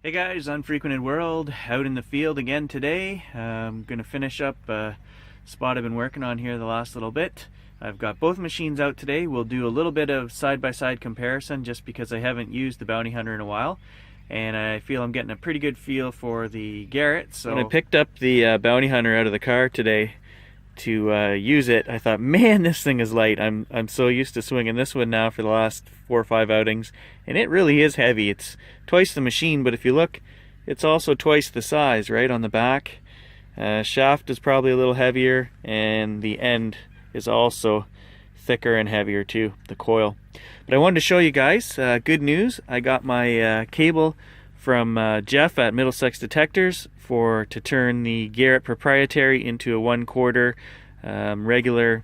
Hey guys, Unfrequented World, out in the field again today. I'm going to finish up a spot I've been working on here the last little bit. I've got both machines out today. We'll do a little bit of side-by-side comparison just because I haven't used the Bounty Hunter in a while. And I feel I'm getting a pretty good feel for the Garrett. So when I picked up the Bounty Hunter out of the car today to use it, I thought, man, this thing is light. I'm so used to swinging this one now for the last 4 or 5 outings, and it really is heavy. It's twice the machine, but if you look, it's also twice the size, right, on the back. Shaft is probably a little heavier, and the end is also thicker and heavier too, the coil. But I wanted to show you guys, good news. I got my cable from Jeff at Middlesex Detectors to turn the Garrett proprietary into a 1/4 regular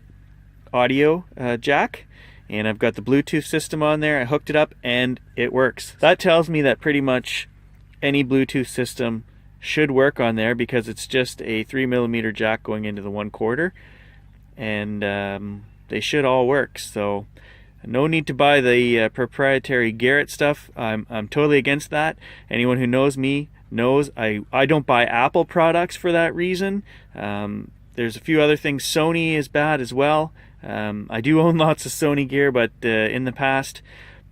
audio jack, and I've got the Bluetooth system on there. I hooked it up and it works. That tells me that pretty much any Bluetooth system should work on there because it's just a 3mm jack going into the 1/4, and they should all work. So no need to buy the proprietary Garrett stuff. I'm totally against that. Anyone who knows me knows I don't buy Apple products for that reason. There's a few other things. Sony is bad as well. I do own lots of Sony gear, but in the past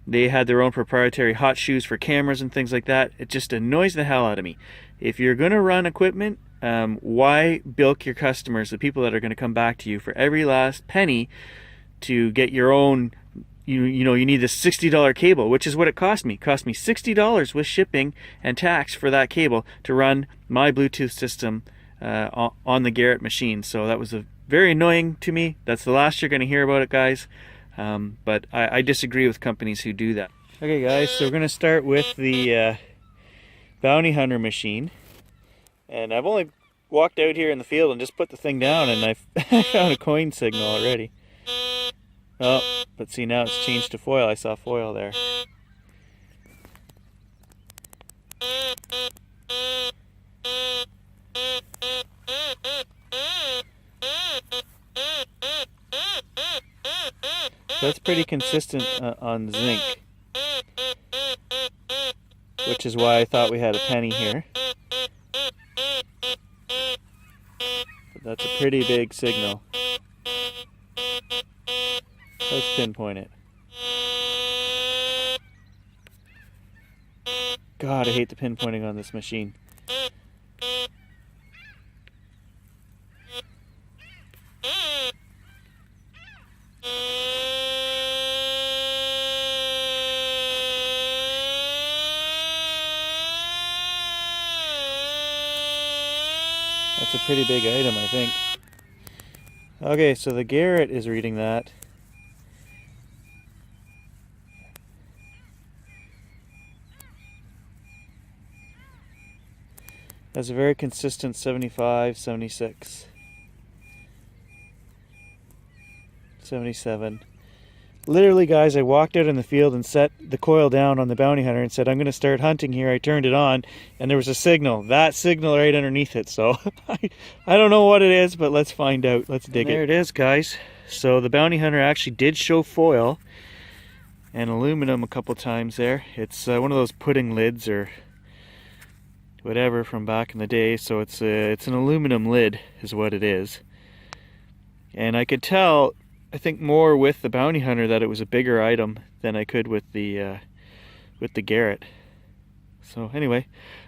they had their own proprietary hot shoes for cameras and things like that. It just annoys the hell out of me. If you're going to run equipment, why bilk your customers, the people that are going to come back to you, for every last penny to get your own? You know, you need this $60 cable, which is what it cost me. It cost me $60 with shipping and tax for that cable to run my Bluetooth system on the Garrett machine. So that was very annoying to me. That's the last you're going to hear about it, guys. But I disagree with companies who do that. Okay, guys, so we're going to start with the Bounty Hunter machine. And I've only walked out here in the field and just put the thing down, and I found a coin signal already. Oh, but see, now it's changed to foil. I saw foil there. That's pretty consistent on zinc, which is why I thought we had a penny here. But that's a pretty big signal. Let's pinpoint it. God, I hate the pinpointing on this machine. That's a pretty big item, I think. Okay, so the Garrett is reading that. That's a very consistent 75, 76, 77. Literally, guys, I walked out in the field and set the coil down on the Bounty Hunter and said, I'm going to start hunting here. I turned it on, and there was a signal. That signal right underneath it. So I don't know what it is, but let's find out. Let's dig it. There it is, guys. So the Bounty Hunter actually did show foil and aluminum a couple times there. It's one of those pudding lids or whatever from back in the day. So it's an aluminum lid is what it is. And I could tell, I think, more with the Bounty Hunter that it was a bigger item than I could with the Garrett. So anyway,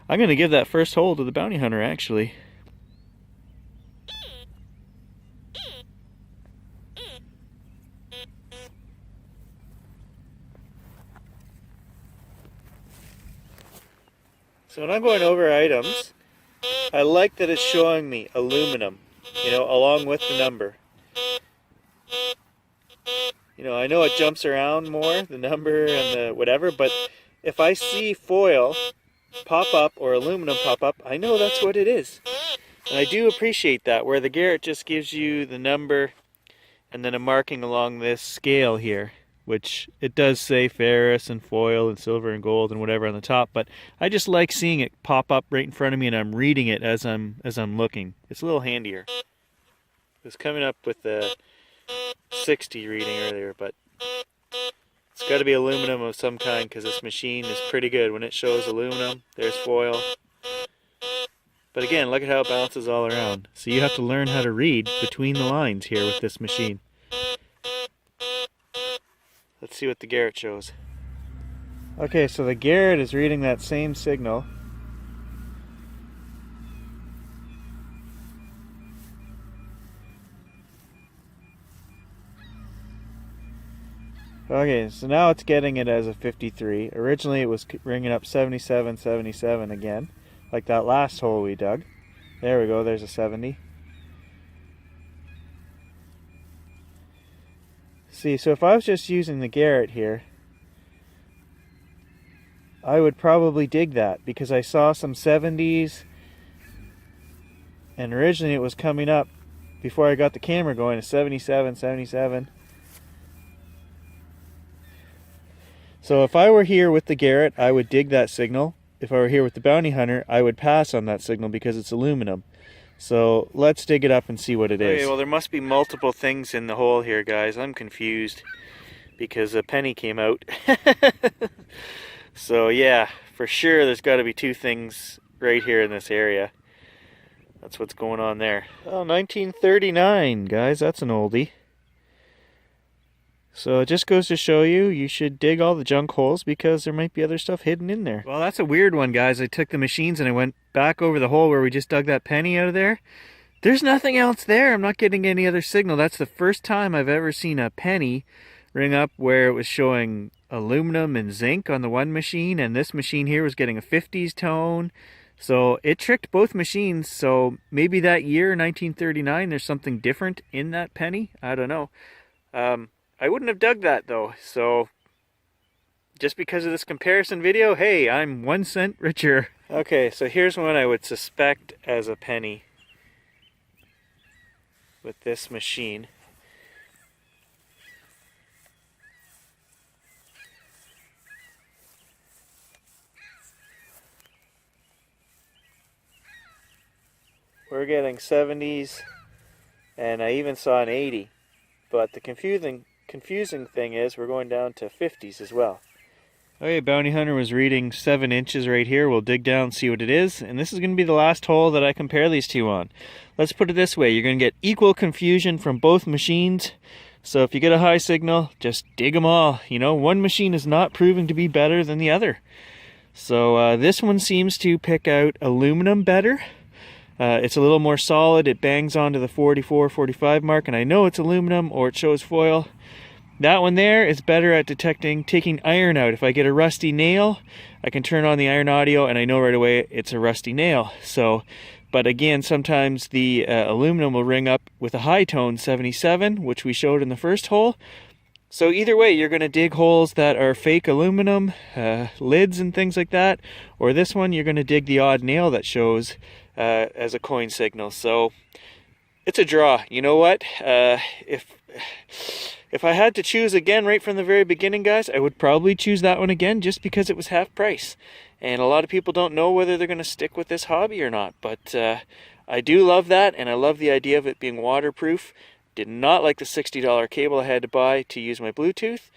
I'm going to give that first hole to the Bounty Hunter, actually. So when I'm going over items, I like that it's showing me aluminum, you know, along with the number. You know, I know it jumps around more, the number and the whatever, but if I see foil pop up or aluminum pop up, I know that's what it is. And I do appreciate that, where the Garrett just gives you the number and then a marking along this scale here, which it does say ferrous and foil and silver and gold and whatever on the top, but I just like seeing it pop up right in front of me and I'm reading it as I'm looking. It's a little handier. It was coming up with the 60 reading earlier, but It's got to be aluminum of some kind because this machine is pretty good. When it shows aluminum, there's foil. But again, look at how it bounces all around. So you have to learn how to read between the lines here with this machine. Let's see what the Garrett shows. Okay, so the Garrett is reading that same signal. Okay, so now it's getting it as a 53. Originally it was ringing up 77, 77 again, like that last hole we dug. There we go, there's a 70. See, so if I was just using the Garrett here, I would probably dig that because I saw some 70s, and originally it was coming up before I got the camera going to 77, 77. So if I were here with the Garrett, I would dig that signal. If I were here with the Bounty Hunter, I would pass on that signal because it's aluminum. So let's dig it up and see what it is. Okay, well there must be multiple things in the hole here, guys. I'm confused because a penny came out. So yeah, for sure there's got to be two things right here in this area. That's what's going on there. Oh, 1939, guys, that's an oldie. So it just goes to show you, you should dig all the junk holes because there might be other stuff hidden in there. Well, that's a weird one, guys. I took the machines and I went back over the hole where we just dug that penny out of there. There's nothing else there. I'm not getting any other signal. That's the first time I've ever seen a penny ring up where it was showing aluminum and zinc on the one machine, and this machine here was getting a 50s tone. So it tricked both machines. So maybe that year, 1939, there's something different in that penny. I don't know. I wouldn't have dug that though, so just because of this comparison video, hey, I'm 1 cent richer. Okay, so here's one I would suspect as a penny with this machine. We're getting 70s, and I even saw an 80, but the confusing thing is we're going down to 50s as well. Okay, Bounty Hunter was reading 7 inches right here. We'll dig down and see what it is, and this is going to be the last hole that I compare these two on. Let's put it this way, you're going to get equal confusion from both machines. So if you get a high signal, just dig them all. You know, one machine is not proving to be better than the other. So this one seems to pick out aluminum better. It's a little more solid. It bangs onto the 44, 45 mark, and I know it's aluminum or it shows foil. That one there is better at detecting taking iron out. If I get a rusty nail, I can turn on the iron audio and I know right away it's a rusty nail. So, but again, sometimes the aluminum will ring up with a high tone 77, which we showed in the first hole. So either way, you're going to dig holes that are fake aluminum, lids and things like that. Or this one, you're going to dig the odd nail that shows as a coin signal. So it's a draw. You know what? If I had to choose again right from the very beginning, guys, I would probably choose that one again just because it was half price. And a lot of people don't know whether they're going to stick with this hobby or not. But I do love that, and I love the idea of it being waterproof. Did not like the $60 cable I had to buy to use my Bluetooth.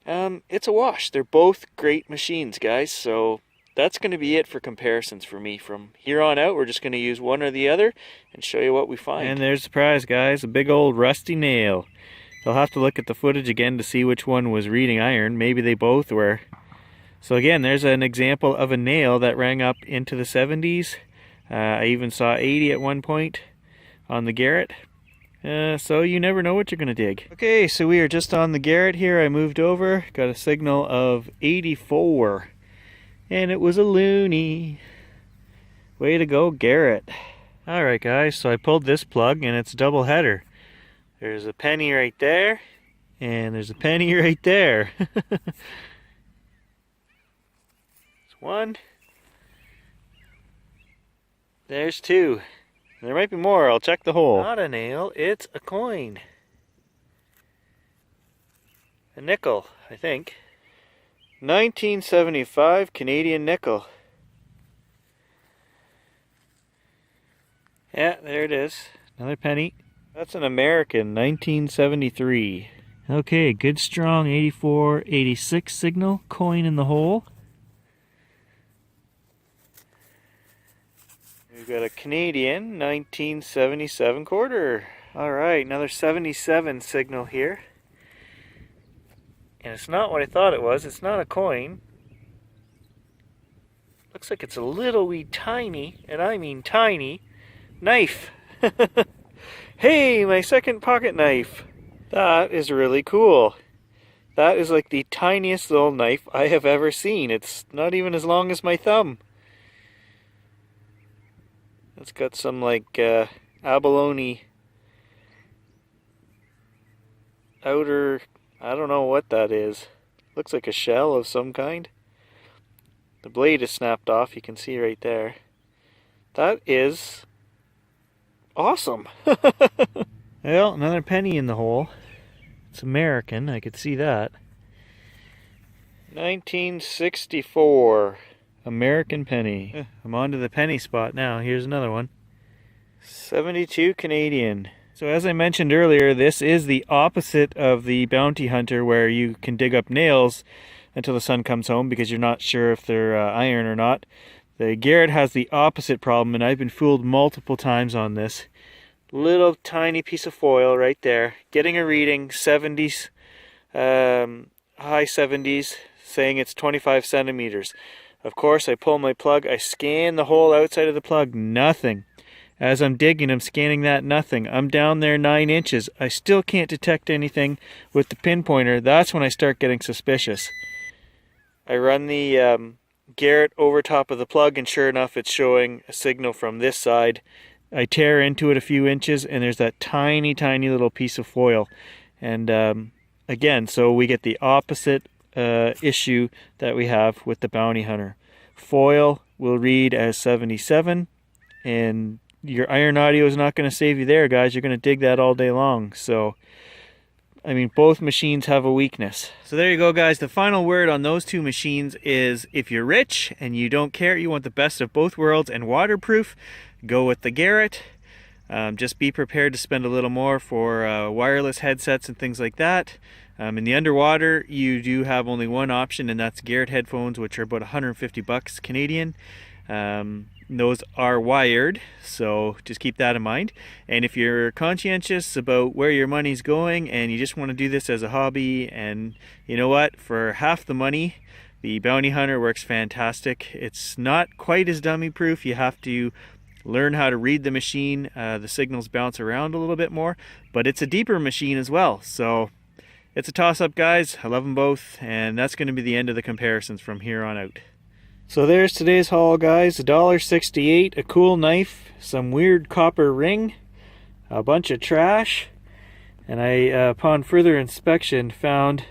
It's a wash. They're both great machines, guys. So that's going to be it for comparisons for me. From here on out, we're just going to use one or the other and show you what we find. And there's the prize, guys. A big old rusty nail. I'll have to look at the footage again to see which one was reading iron. Maybe they both were. So again, there's an example of a nail that rang up into the 70s. I even saw 80 at one point on the Garrett. So you never know what you're going to dig. Okay, so we are just on the Garrett here. I moved over, got a signal of 84. And it was a loony. Way to go, Garrett. Alright guys, so I pulled this plug and it's a double header. There's a penny right there, and there's a penny right there. There's one. There's two. There might be more, I'll check the hole. Not a nail, it's a coin. A nickel, I think. 1975 Canadian nickel. Yeah, there it is. Another penny. That's an American, 1973. Okay, good strong 8486 signal, coin in the hole. We've got a Canadian 1977 quarter. Alright, another 77 signal here. And it's not what I thought it was. It's not a coin. Looks like it's a little wee tiny, and I mean tiny, knife. Hey, my second pocket knife. That is really cool. That is like the tiniest little knife I have ever seen. It's not even as long as my thumb. It's got some like abalone outer, I don't know what that is. Looks like a shell of some kind. The blade is snapped off, you can see right there. That is awesome. Well, another penny in the hole. It's American, I could see that. 1964 American penny. I'm on to the penny spot now. Here's another one. 72 Canadian. So as I mentioned earlier, this is the opposite of the bounty hunter where you can dig up nails until the sun comes home because you're not sure if they're iron or not. The Garrett has the opposite problem, and I've been fooled multiple times on this. Little tiny piece of foil right there, getting a reading 70s, high 70s, saying it's 25 centimeters. Of course, I pull my plug, I scan the whole outside of the plug, nothing. As I'm digging, I'm scanning that, nothing. I'm down there 9 inches. I still can't detect anything with the pinpointer. That's when I start getting suspicious. I run the Garrett over top of the plug, and sure enough, it's showing a signal from this side. I tear into it a few inches, and there's that tiny, tiny little piece of foil. And again, so we get the opposite issue that we have with the bounty hunter. Foil will read as 77, and your iron audio is not going to save you there, guys. You're going to dig that all day long. So, I mean, both machines have a weakness. So there you go, guys. The final word on those two machines is if you're rich and you don't care, you want the best of both worlds and waterproof, go with the Garrett. Just be prepared to spend a little more for wireless headsets and things like that. In the underwater, you do have only one option, and that's Garrett headphones, which are about 150 bucks Canadian. Those are wired, so just keep that in mind. And if you're conscientious about where your money's going and you just want to do this as a hobby, and you know what, for half the money, the bounty hunter works fantastic. It's not quite as dummy proof. You have to learn how to read the machine. The signals bounce around a little bit more, but it's a deeper machine as well. So it's a toss-up, guys. I love them both, and that's going to be the end of the comparisons from here on out. So there's today's haul, guys. $1.68, a cool knife, some weird copper ring, a bunch of trash, and I, upon further inspection, found,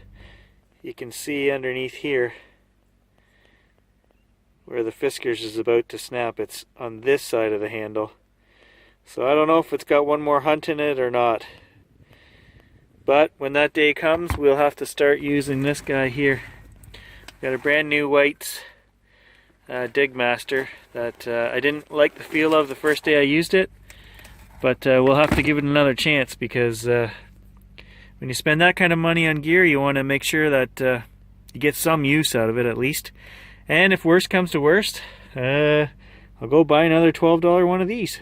you can see underneath here, where the Fiskars is about to snap. It's on this side of the handle. So I don't know if it's got one more hunt in it or not. But when that day comes, we'll have to start using this guy here. Got a brand new White's Dig Master that I didn't like the feel of the first day I used it. But we'll have to give it another chance, because when you spend that kind of money on gear, you want to make sure that you get some use out of it at least. And if worst comes to worst, I'll go buy another $12 one of these.